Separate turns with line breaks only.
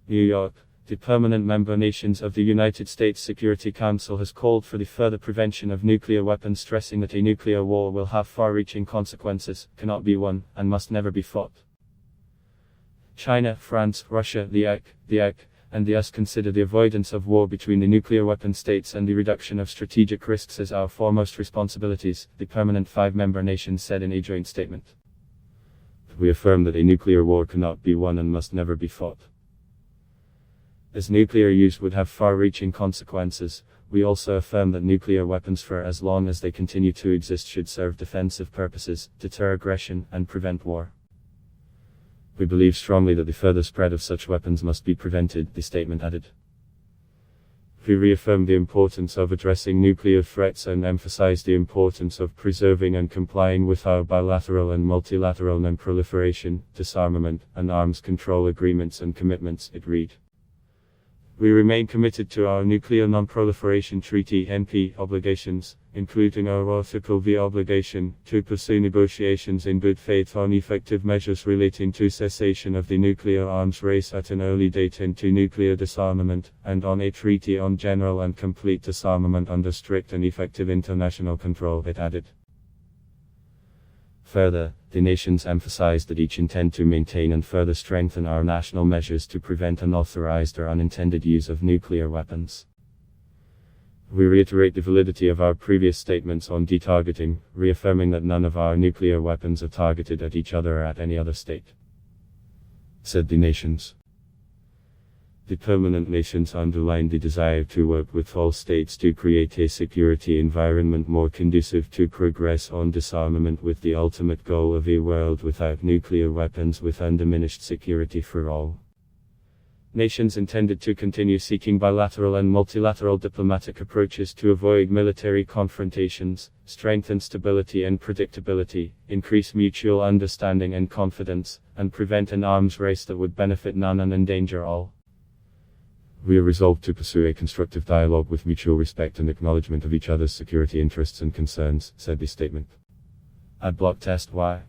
New York. The permanent member nations of the United States Security Council has called for the further prevention of nuclear weapons, stressing that a nuclear war will have far-reaching consequences, cannot be won, and must never be fought. China, France, Russia, the UK, and the US consider the avoidance of war between the nuclear weapon states and the reduction of strategic risks as our foremost responsibilities, the permanent five-member nations said in a joint statement. We affirm that a nuclear war cannot be won and must never be fought. As nuclear use would have far-reaching consequences, we also affirm that nuclear weapons, for as long as they continue to exist, should serve defensive purposes, deter aggression, and prevent war. We believe strongly that the further spread of such weapons must be prevented, the statement added. We reaffirm the importance of addressing nuclear threats and emphasize the importance of preserving and complying with our bilateral and multilateral non-proliferation, disarmament, and arms control agreements and commitments, it read. We remain committed to our Nuclear Non-Proliferation Treaty (NP) obligations, including our Article V obligation to pursue negotiations in good faith on effective measures relating to cessation of the nuclear arms race at an early date into nuclear disarmament, and on a treaty on general and complete disarmament under strict and effective international control, it added. Further, the nations emphasized that each intend to maintain and further strengthen our national measures to prevent unauthorized or unintended use of nuclear weapons. We reiterate the validity of our previous statements on detargeting, reaffirming that none of our nuclear weapons are targeted at each other or at any other state, said the nations. The permanent nations underlined the desire to work with all states to create a security environment more conducive to progress on disarmament, with the ultimate goal of a world without nuclear weapons with undiminished security for all. Nations intended to continue seeking bilateral and multilateral diplomatic approaches to avoid military confrontations, strengthen stability and predictability, increase mutual understanding and confidence, and prevent an arms race that would benefit none and endanger all. We are resolved to pursue a constructive dialogue with mutual respect and acknowledgement of each other's security interests and concerns, said the statement. Ad block test Y.